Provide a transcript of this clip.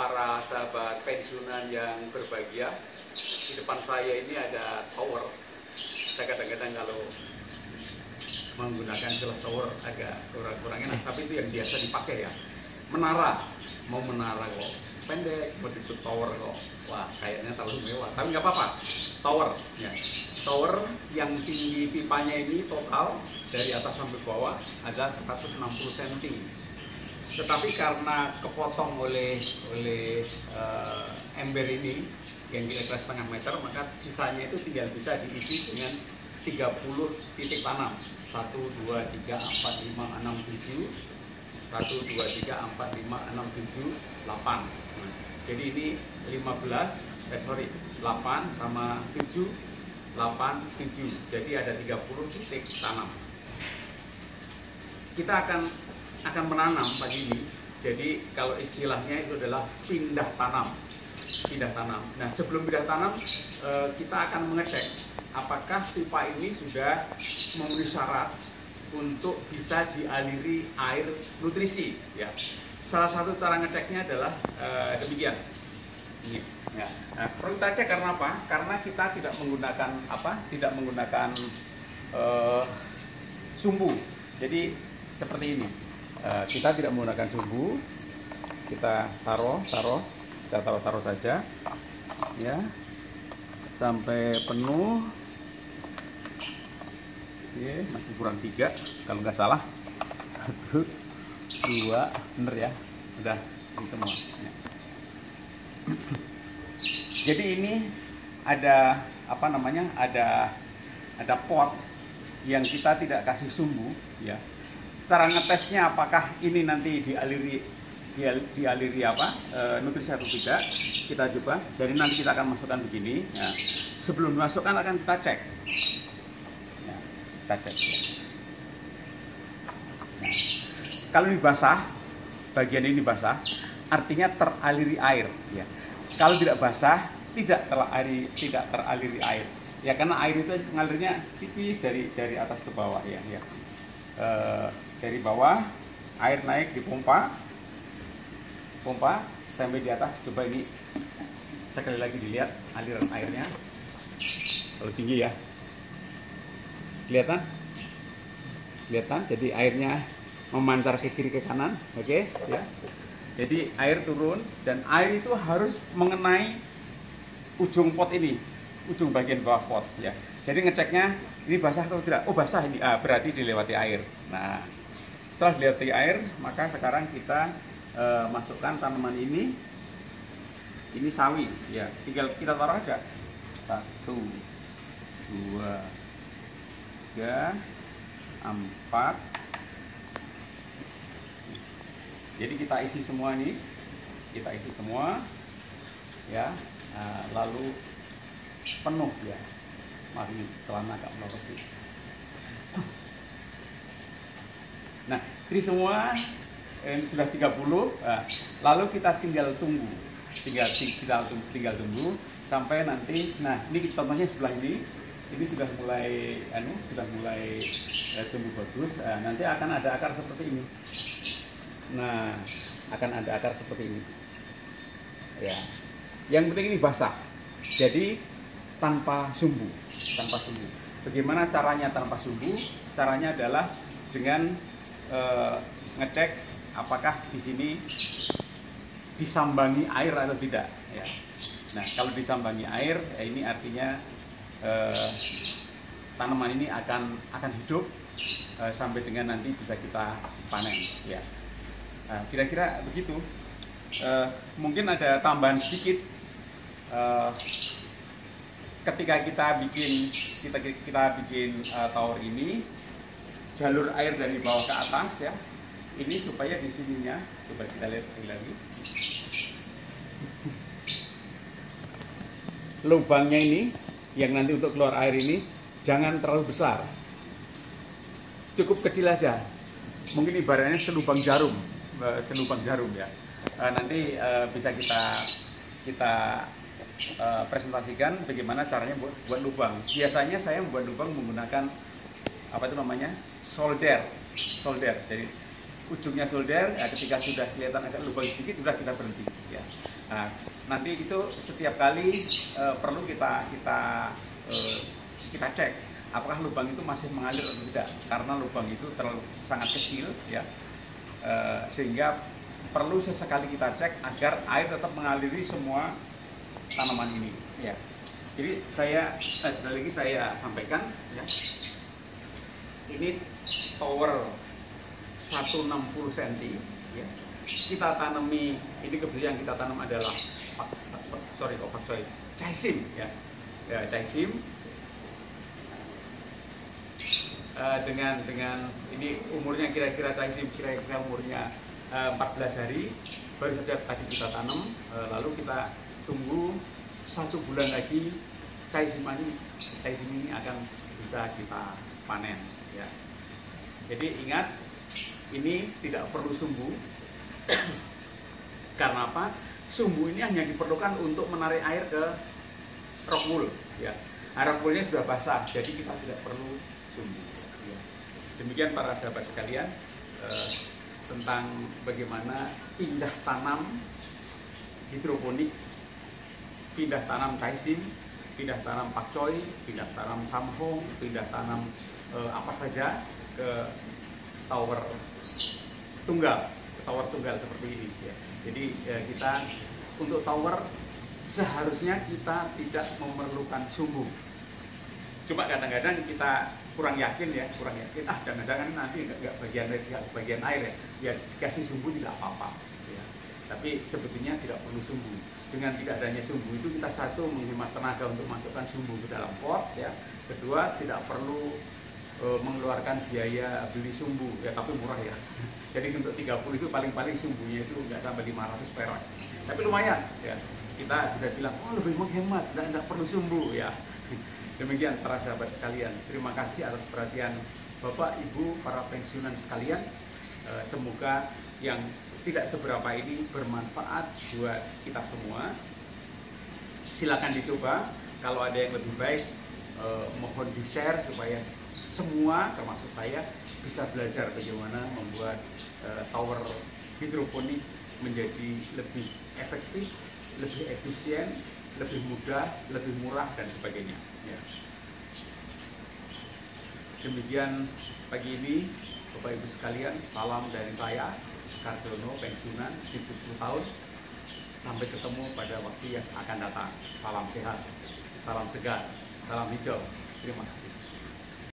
para sahabat pensiunan yang berbahagia, di depan saya ini ada tower. Saya kadang-kadang kalau menggunakan istilah tower agak kurang enak, tapi itu yang biasa dipakai ya. Menara, mau menara kok pendek, begitu tower kok, wah kayaknya terlalu mewah. Tapi nggak apa-apa, tower ya. Tower yang tinggi pipanya ini total dari atas sampai bawah ada 160 cm. Tetapi karena kepotong oleh ember ini yang kira-kira setengah meter, maka sisanya itu tinggal bisa diisi dengan 30 titik tanam. 1, 2, 3, 4, 5, 6, 7. 1, 2, 3, 4, 5, 6, 7, 8. Nah, jadi ini 8 sama 7, 8, 7. Jadi ada 30 titik tanam. Kita akan menanam pagi ini. Jadi kalau istilahnya itu adalah pindah tanam. Nah, sebelum pindah tanam, kita akan mengecek apakah pipa ini sudah memenuhi syarat untuk bisa dialiri air nutrisi. Ya, salah satu cara ngeceknya adalah demikian. Ini. Ya. Nah, perlu kita cek karena apa? Karena kita tidak menggunakan Tidak menggunakan sumbu. Jadi seperti ini. Kita tidak menggunakan sumbu, kita taruh saja ya sampai penuh. Oke, masih kurang 3 kalau nggak salah. 1, 2, bener ya, udah ini semua ya. Jadi ini ada ada pot yang kita tidak kasih sumbu ya. Cara ngetesnya apakah ini nanti dialiri nutrisi atau tidak, kita coba. Jadi nanti kita akan masukkan begini ya. Sebelum dimasukkan akan kita cek ya, kita cek ya. Nah, kalau ini basah, bagian ini basah, artinya teraliri air ya. Kalau tidak basah, tidak teraliri air ya, karena air itu ngalirnya tipis dari atas ke bawah ya. Dari bawah air naik di pompa sampai di atas. Coba ini sekali lagi dilihat aliran airnya, kalau tinggi ya, kelihatan. Jadi airnya memancar ke kiri ke kanan, oke ya. Jadi air turun dan air itu harus mengenai ujung pot ini, ujung bagian bawah pot ya. Jadi ngeceknya ini basah atau tidak. Oh basah ini, berarti dilewati air. Nah, setelah dilewati air, maka sekarang kita masukkan tanaman ini. Ini sawi ya, tinggal kita taruh aja. 1, 2, 3, 4. Jadi kita isi semua nih, ya. Lalu penuh ya. Mari celana agak melorot. Nah, ini semua ini sudah 30. Lalu kita tinggal tunggu. Tinggal tunggu sampai nanti. Nah, ini contohnya sebelah ini. Ini sudah mulai tumbuh bagus. Nanti akan ada akar seperti ini. Nah, akan ada akar seperti ini. Ya. Yang penting ini basah. Jadi tanpa sumbu. Bagaimana caranya tanpa sumbu? Caranya adalah dengan ngecek apakah di sini disambangi air atau tidak. Ya. Nah, kalau disambangi air, ya ini artinya tanaman ini akan hidup sampai dengan nanti bisa kita panen. Ya. Nah, kira-kira begitu. Mungkin ada tambahan sedikit. Ketika kita bikin tower ini, jalur air dari bawah ke atas ya, ini supaya di sininya, coba kita lihat lagi, lubangnya ini yang nanti untuk keluar air ini jangan terlalu besar, cukup kecil aja, mungkin ibaratnya selubang jarum ya. Nanti bisa kita presentasikan bagaimana caranya buat lubang. Biasanya saya membuat lubang menggunakan solder. Jadi ujungnya solder. Nah, ketika sudah kelihatan agak lubang sedikit, sudah kita berhenti ya. Nah, nanti itu setiap kali perlu kita cek apakah lubang itu masih mengalir atau tidak, karena lubang itu terlalu sangat kecil ya, sehingga perlu sesekali kita cek agar air tetap mengaliri semua tanaman ini ya. Jadi sekali lagi saya sampaikan ya, ini tower 160 cm ya. Kita tanami, ini kebetulan yang kita tanam adalah Chaisim ya. Chaisim dengan ini umurnya kira-kira Chaisim kira-kira umurnya 14 hari baru saja tadi kita tanam, lalu kita tunggu 1 bulan lagi Chaisim ini akan bisa kita panen ya. Jadi ingat, ini tidak perlu sumbu. Karena apa? Sumbu ini hanya diperlukan untuk menarik air ke rock wool ya. Rock woolnya sudah basah, jadi kita tidak perlu sumbu ya. Demikian para sahabat sekalian, tentang bagaimana pindah tanam hidroponik, pindah tanam Chaisim, pindah tanam pakcoy, pindah tanam samhong, pindah tanam apa saja ke tower tunggal seperti ini ya. Jadi kita untuk tower seharusnya kita tidak memerlukan sumbu. Cuma kadang-kadang kita kurang yakin, jangan-jangan nanti nggak bagian air ya kasih sumbu tidak apa-apa ya. Tapi sebetulnya tidak perlu sumbu. Dengan tidak adanya sumbu itu kita satu menghemat tenaga untuk masukkan sumbu ke dalam pot ya. Kedua, tidak perlu mengeluarkan biaya beli sumbu ya, tapi murah ya. Jadi untuk 30 itu paling-paling sumbunya itu nggak sampai 500 perak. Tapi lumayan ya. Kita bisa bilang, oh lebih menghemat, nggak perlu sumbu ya. Demikian para sahabat sekalian. Terima kasih atas perhatian Bapak, Ibu, para pensiunan sekalian. Semoga yang tidak seberapa ini bermanfaat buat kita semua. Silakan dicoba. Kalau ada yang lebih baik, mohon di-share supaya semua termasuk saya bisa belajar bagaimana membuat tower hidroponik menjadi lebih efektif, lebih efisien, lebih mudah, lebih murah dan sebagainya ya. Demikian pagi ini Bapak Ibu sekalian, salam dari saya Karjono, pensiunan 70 tahun. Sampai ketemu pada waktu yang akan datang. Salam sehat, salam segar, salam hijau. Terima kasih.